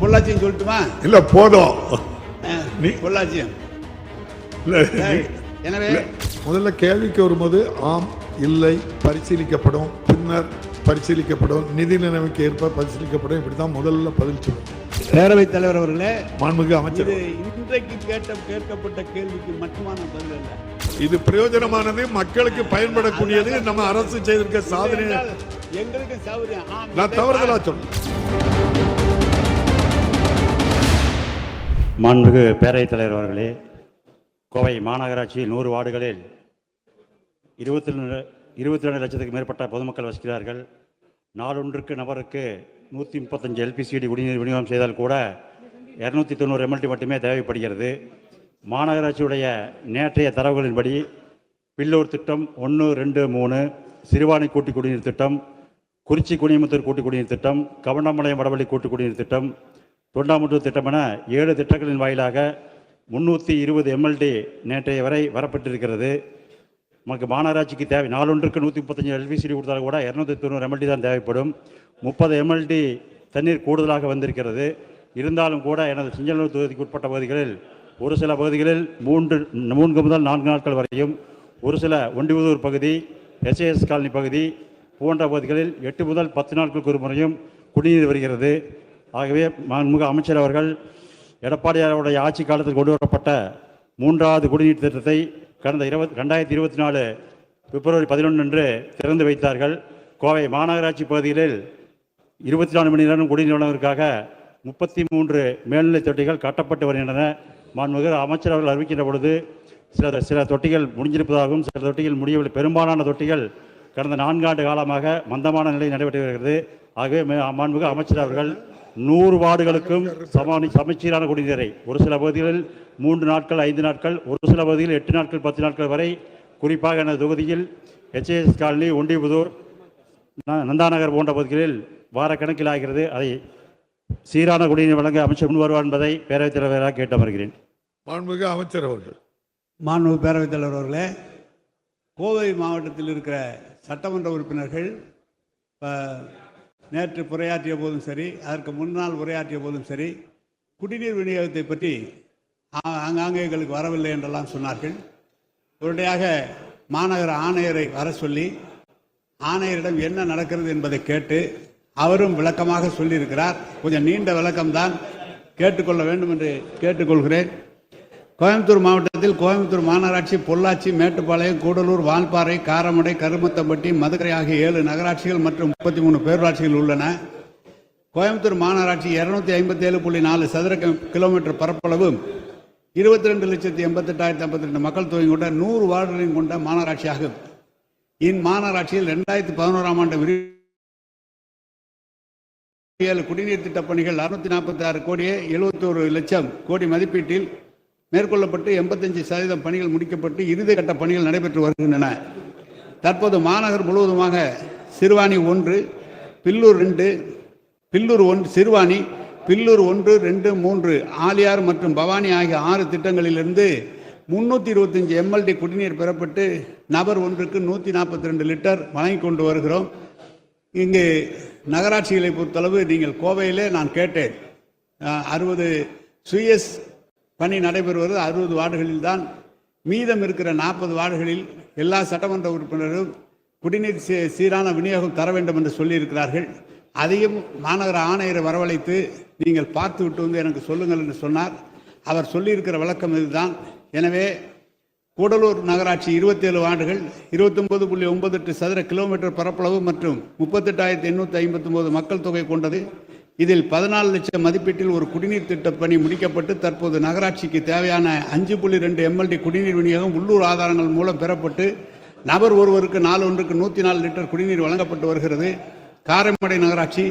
பொள்ளாச்சியும் சொல்லட்டுமா? இல்ல போதும். பொள்ளாச்சியும். எனவே முதல்ல கேள்விக்கு வரும்போது ஆம் இல்லை பரிசீலிக்கப்படும், பின்னர் பரிசீலிக்கப்படும், நிதி நிலைமைக்கு ஏற்ப பரிசீலிக்கப்படும், இப்படிதான் முதல்ல பதில் சொல்லும். பேரவைத் தலைவர் அவர்களே, மாண்புமிகு அமைச்சர், இன்றைக்கு கேட்கப்பட்ட கேள்விக்கு மட்டுமான பதில் அல்ல. இது பிரயோஜனமானது, மக்களுக்கு பயன்படக்கூடியது. நம்ம அரசு செய்திருக்க சாதனை எங்களுக்கு சௌகரியம். நான் தவறுதலா சொல்றேன். மாண்புமிகு பேரவைத் தலைவர் அவர்களே, கோவை மாநகராட்சியில் 100 வார்டுகளில் 22 லட்சத்துக்கு மேற்பட்ட பொதுமக்கள் வசிக்கிறார்கள். நாளொன்றுக்கு நபருக்கு 135 எல்பிசிடி குடிநீர் விநியோகம் செய்தால் கூட 290 எம்எல்டி மட்டுமே தேவைப்படுகிறது. மாநகராட்சியுடைய நேற்றைய தரவுகளின்படி பில்லூர் திட்டம் 1, 2, 3, சிறுவாணி கூட்டு குடிநீர் திட்டம், குறிச்சி குனியமுத்தூர் கூட்டு குடிநீர் திட்டம், கவண்டம்பாளையம் வடவள்ளி கூட்டு குடிநீர் திட்டம், தொண்டாமுத்தூர் திட்டம் என 7 திட்டங்களின் வாயிலாக 320 எம்எல்டி நேற்றைய வரை வரப்பட்டிருக்கிறது. நமக்கு மாநகராட்சிக்கு தேவை நாளொன்றுக்கு 135 எல்பிசிடி கொடுத்தாலும் கூட 290 எம்எல்டி தான் தேவைப்படும். 30 எம்எல்டி தண்ணீர் கூடுதலாக வந்திருக்கிறது. இருந்தாலும் கூட எனது சிஞ்சலூர் தொகுதிக்கு உட்பட்ட பகுதிகளில் ஒரு சில பகுதிகளில் 3 முதல் 4 நாட்கள் வரையும், ஒரு சில ஒண்டிபுதூர் பகுதி, எஸ்ஏஎஸ் காலனி பகுதி போன்ற பகுதிகளில் 8 முதல் 10 நாட்களுக்கு ஒரு முறையும் குடிநீர் வருகிறது. ஆகவே மாண்புமிகு அமைச்சர் அவர்கள் எடப்பாடியாருடைய ஆட்சி காலத்தில் கொண்டு வரப்பட்ட 3வது குடிநீர் திட்டத்தை கடந்த 2024 பிப்ரவரி 11 அன்று திறந்து வைத்தார்கள். கோவை மாநகராட்சி பகுதிகளில் 24 மணி நேரம் குடிநீர் வழங்குவதற்காக 33 மேல்நிலை தொட்டிகள் கட்டப்பட்டு வருகின்றன. மாண்புமிகு அமைச்சர் அவர்கள் அறிவிக்கின்ற பொழுது சில தொட்டிகள் முடிஞ்சிருப்பதாகவும் சில தொட்டிகள் முடியவில்லை. பெரும்பாலான தொட்டிகள் கடந்த 4 ஆண்டு காலமாக மந்தமான நிலை நடைபெற்று வருகிறது. ஆகவே மாண்புமிகு அமைச்சர் அவர்கள் 100 வார்டுகளுக்கும் சமச்சீரான குடிநீரை ஒரு சில பகுதிகளில் 3 நாட்கள் 5 நாட்கள், ஒரு சில பகுதியில் 8 நாட்கள் 10 நாட்கள் வரை, குறிப்பாக எனது தொகுதியில் எச்ஏஎஸ் காலனி, ஒண்டிபுதூர், நந்தாநகர் போன்ற பகுதிகளில் வாரக்கணக்கில் ஆகிறது. அதை சீரான குடிநீர் வழங்க அமைச்சர் முன் வருவார் என்பதை பேரவைத் தலைவராக கேட்டு அமர்கிறேன். மாண்புமிகு அமைச்சர் அவர்கள். மாண்புமிகு பேரவைத் தலைவர் அவர்களே, கோவை மாவட்டத்தில் இருக்கிற சட்டமன்ற உறுப்பினர்கள் நேற்று உரையாற்றிய போதும் சரி, அதற்கு முன்னால் உரையாற்றிய போதும் சரி, குடிநீர் விநியோகத்தை பற்றி ஆங்காங்கே எங்களுக்கு வரவில்லை என்றெல்லாம் சொன்னார்கள். உடனடியாக மாநகர ஆணையரை வர சொல்லி ஆணையரிடம் என்ன நடக்கிறது என்பதை கேட்டு அவரும் விளக்கமாக சொல்லியிருக்கிறார். கொஞ்சம் நீண்ட விளக்கம்தான், கேட்டுக்கொள்ள வேண்டும் என்று கேட்டுக்கொள்கிறேன். கோயம்புத்தூர் மாவட்டத்தில் கோயம்புத்தூர் மாநகராட்சி, பொள்ளாச்சி, மேட்டுப்பாளையம், கூடலூர், வால்பாறை, காரமடை, கருமத்தம்பட்டி, மதுரை ஆகிய 7 நகராட்சிகள் மற்றும் 33 பேரூராட்சிகள் உள்ளன. கோயம்புத்தூர் மாநகராட்சி 257.4 சதுர கிலோமீட்டர் பரப்பளவு, 22,88,052 மக்கள் தொகை கொண்ட 100 வார்டுகளையும் கொண்ட மாநகராட்சியாகும். இம்மாநகராட்சியில் 2011ஆம் ஆண்டு 7 குடிநீர் திட்டப் பணிகள் 646 கோடியே 71 லட்சம் கோடி மதிப்பீட்டில் மேற்கொள்ளப்பட்டு 85% பணிகள் முடிக்கப்பட்டு இறுதிக்கட்ட பணிகள் நடைபெற்று வருகின்றன. தற்போது மாநகர் முழுவதுமாக சிறுவாணி 1, பில்லூர் 2, பில்லூர் 1, சிறுவாணி, பில்லூர் 1, 2, 3, ஆலியார் மற்றும் பவானி ஆகிய 6 திட்டங்களிலிருந்து 325 எம்எல்டி குடிநீர் பெறப்பட்டு நபர் ஒன்றுக்கு 142 லிட்டர் வழங்கி கொண்டு வருகிறோம். இங்கு நகராட்சிகளை பொறுத்தளவு நீங்கள் கோவையிலே நான் கேட்டேன், 60 சுயஸ் பணி நடைபெறுவது 60 வார்டுகளில் தான். மீதம் இருக்கிற 40 வார்டுகளில் எல்லா சட்டமன்ற உறுப்பினரும் குடிநீர் சீரான விநியோகம் தர வேண்டும் என்று சொல்லியிருக்கிறார்கள். அதையும் மாநகர ஆணையரை வரவழைத்து நீங்கள் பார்த்து விட்டு வந்து எனக்கு சொல்லுங்கள் என்று சொன்னார். அவர் சொல்லியிருக்கிற விளக்கம் இதுதான். எனவே கூடலூர் நகராட்சி 27 வார்டுகள், 29.98 சதுர கிலோமீட்டர் பரப்பளவு மற்றும் 38,859 மக்கள் தொகை கொண்டது. இதில் 14 லட்சம் மதிப்பீட்டில் ஒரு குடிநீர் திட்ட பணி முடிக்கப்பட்டு தற்போது நகராட்சிக்கு தேவையான 5.2 எம்எல்டி குடிநீர் விநியோகம் உள்ளூர் ஆதாரங்கள் மூலம் பெறப்பட்டு நபர் ஒருவருக்கு நாளொன்றுக்கு 104 லிட்டர் குடிநீர் வழங்கப்பட்டு வருகிறது. காரமடை நகராட்சி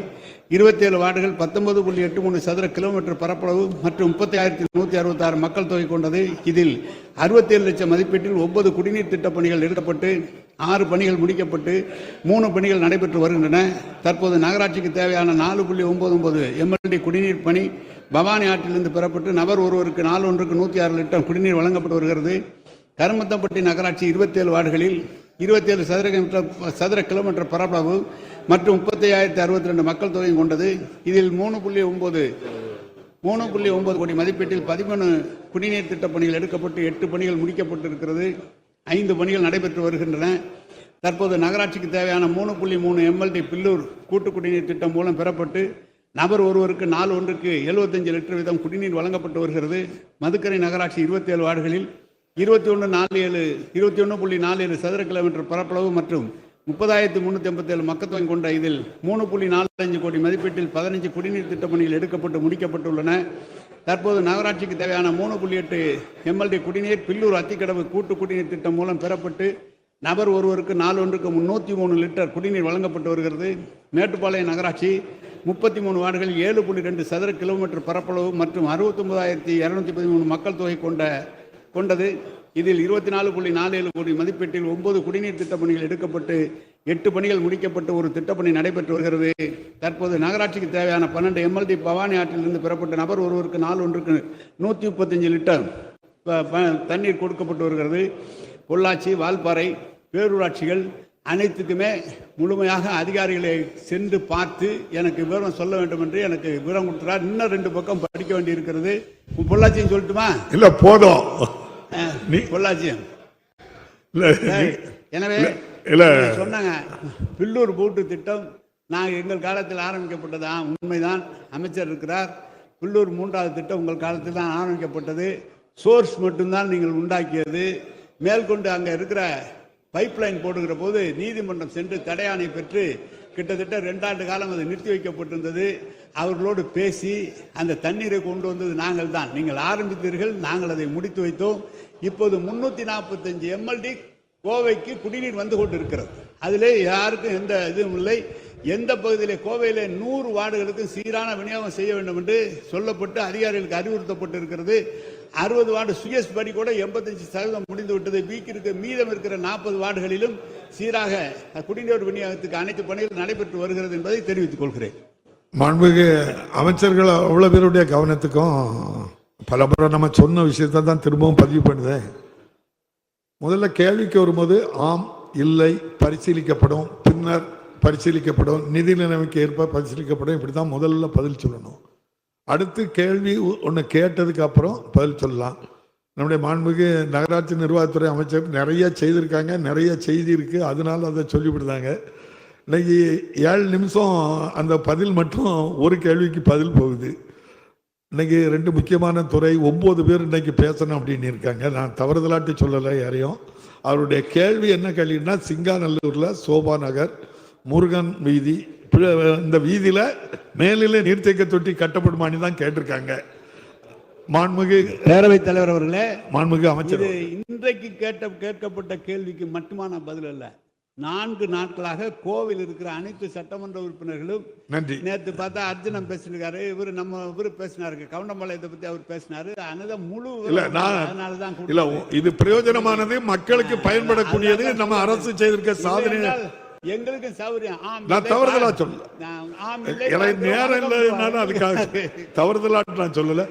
27 வார்டுகள், 19.83 சதுர கிலோமீட்டர் பரப்பளவு மற்றும் 30,166 மக்கள் தொகை கொண்டது. இதில் 67 லட்சம் மதிப்பீட்டில் 9 குடிநீர் திட்டப் பணிகள் எடுக்கப்பட்டு 6 பணிகள் முடிக்கப்பட்டு 3 பணிகள் நடைபெற்று வருகின்றன. தற்போது நகராட்சிக்கு தேவையான 4.99 எம்எல்டி குடிநீர் பணி பவானி ஆற்றிலிருந்து பெறப்பட்டு நபர் ஒருவருக்கு நாளொன்றுக்கு 106 லிட்டர் குடிநீர் வழங்கப்பட்டு வருகிறது. கருமத்தம்பட்டி நகராட்சி 27 வார்டுகளில் 27 சதுர கிலோமீட்டர் பரப்பளவு மற்றும் 30,062 மக்கள் தொகை கொண்டது. இதில் 3.9 3.9 கோடி மதிப்பீட்டில் 13 குடிநீர் திட்டப் பணிகள் எடுக்கப்பட்டு 8 பணிகள் முடிக்கப்பட்டிருக்கிறது. 5 பணிகள் நடைபெற்று வருகின்றன. தற்போது நகராட்சிக்கு தேவையான 3.3 MLD பில்லூர் கூட்டு குடிநீர் திட்டம் மூலம் பெறப்பட்டு நபர் ஒருவருக்கு நாள் ஒன்றுக்கு 75 லிட்டர் வீதம் குடிநீர் வழங்கப்பட்டு வருகிறது. மதுக்கரை நகராட்சி 27 வார்டுகளில் 21.47 சதுர கிலோமீட்டர் பரப்பளவு மற்றும் 30,387 மக்கள் தொகை கொண்ட இதில் 3.45 கோடி மதிப்பீட்டில் 15 குடிநீர் திட்டப் பணிகள் எடுக்கப்பட்டு முடிக்கப்பட்டுள்ளன. தற்போது நகராட்சிக்கு தேவையான 3.8 MLD குடிநீர் பில்லூர் அத்திக்கடவு கூட்டு குடிநீர் திட்டம் மூலம் பெறப்பட்டு நபர் ஒருவருக்கு நாள் ஒன்றுக்கு 303 லிட்டர் குடிநீர் வழங்கப்பட்டு வருகிறது. மேட்டுப்பாளையம் நகராட்சி 33 வார்டுகளில் 7.2 சதுர கிலோமீட்டர் பரப்பளவு மற்றும் 69,213 மக்கள் தொகை கொண்டது. இதில் 24.47 கோடி மதிப்பீட்டில் 9 குடிநீர் திட்டப் பணிகள் எடுக்கப்பட்டு 8 பணிகள் முடிக்கப்பட்டு ஒரு திட்டப்பணி நடைபெற்று வருகிறது. தற்போது நகராட்சிக்கு தேவையான 12 MLD பவானி ஆற்றிலிருந்து பெறப்பட்ட நபர் ஒருவருக்கு நாள் ஒன்றுக்கு 135 லிட்டர் தண்ணீர் கொடுக்கப்பட்டு வருகிறது. பொள்ளாச்சி, வால்பாறை பேரூராட்சிகள் அனைத்துக்குமே முழுமையாக அதிகாரிகளை சென்று பார்த்து எனக்கு விவரம் சொல்ல வேண்டும் என்று எனக்கு விவரம் கொடுத்தார். இன்னும் 2 பக்கம் படிக்க வேண்டி இருக்கிறது. பொள்ளாச்சியும் சொல்லட்டுமா? இல்ல போதும். பொள்ளாச்சியும் எனவே சொன்னாங்க பில்லூர் பூட்டு திட்டம் நாங்கள் எங்கள் காலத்தில் ஆரம்பிக்கப்பட்டதா? உண்மைதான், அமைச்சர் இருக்கிறார். பில்லூர் 3வது திட்டம் உங்கள் காலத்தில் தான் ஆரம்பிக்கப்பட்டது. சோர்ஸ் மட்டும்தான் நீங்கள் உண்டாக்கியது. மேற்கொண்டு அங்கே இருக்கிற பைப்லைன் போடுகிற போது நீதிமன்றம் சென்று தடையாணை பெற்று கிட்டத்தட்ட 2 ஆண்டு காலம் அது நிறுத்தி வைக்கப்பட்டிருந்தது. அவர்களோடு பேசி அந்த தண்ணீரை கொண்டு வந்தது நாங்கள் தான். நீங்கள் ஆரம்பித்தீர்கள், நாங்கள் அதை முடித்து வைத்தோம். இப்போது 345 MLD கோவைக்கு குடிநீர் வந்து கொண்டு இருக்கிறது. அதிலே யாருக்கும் எந்த இதுவும் இல்லை. எந்த பகுதியிலே கோவையிலே 100 வார்டுகளுக்கு சீரான விநியோகம் செய்ய வேண்டும் என்று சொல்லப்பட்டு அதிகாரிகளுக்கு அறிவுறுத்தப்பட்டு இருக்கிறது. 60 வார்டு சுயஸ் படி கூட 85% முடிந்து விட்டது. மீதம் இருக்கிற 40 வார்டுகளிலும் சீராக குடிநீர் விநியோகத்துக்கு அனைத்து பணிகள் நடைபெற்று வருகிறது என்பதை தெரிவித்துக் கொள்கிறேன். மாண்புமிகு அமைச்சர்கள் அவ்வளவு பேருடைய கவனத்துக்கும் பல முறை நம்ம சொன்ன விஷயத்தை தான் திரும்பவும் பதிவு பண்ணுதேன். முதல்ல கேள்விக்கு வரும்போது ஆம், இல்லை, பரிசீலிக்கப்படும், பின்னர் பரிசீலிக்கப்படும், நிதி நிலைமைக்கு ஏற்ப பரிசீலிக்கப்படும், இப்படி தான் முதல்ல பதில் சொல்லணும். அடுத்து கேள்வி ஒன்று கேட்டதுக்கு அப்புறம் பதில் சொல்லலாம். நம்முடைய மாண்புமிகு நகராட்சி நிர்வாகத்துறை அமைச்சர் நிறைய செய்திருக்காங்க, நிறைய செய்தி இருக்கு, அதனால அதை சொல்லிவிடுதாங்க. இன்னைக்கு 7 நிமிஷம் அந்த பதில் மட்டும் ஒரு கேள்விக்கு பதில் போகுது. இன்னைக்கு 2 முக்கியமான துறை 9 பேர் இன்னைக்கு பேசணும் அப்படின்னு இருக்காங்க. நான் தவறுதலாட்டி சொல்லலை யாரையும். அவருடைய கேள்வி என்ன கேள்வின்னா, சிங்காநல்லூர்ல சோபா நகர், முருகன் வீதி, இந்த வீதியில மேலிலே நீர்த்தேக்க தொட்டி கட்டப்படுமான்னு தான் கேட்டிருக்காங்க. மாண்புமிகு பேரவைத் தலைவர் அவர்களே, மாண்புமிகு அமைச்சர், இன்றைக்கு கேட்கப்பட்ட கேள்விக்கு மட்டுமான பதில் அல்ல. 4 நாட்களாக கோவில் இருக்கிற அனைத்து சட்டமன்ற உறுப்பினர்களும் நன்றி. நேற்று பார்த்தா அர்ஜுனன் பேசிருக்காரு, இவரு பேசினாரு, கவுண்டம்பாளையத்தை பத்தி அவர் பேசினாரு. முழு அதனாலதான் இல்ல, இது பிரயோஜனமானது, மக்களுக்கு பயன்படக்கூடியது, நம்ம அரசு செய்திருக்க சாதனை. எங்களுக்கு சௌரியம். நான் தவறுதலா சொல்லல, நேரம் இல்லைனாலும் அதுக்காக தவறுதலாட்டு நான் சொல்லல.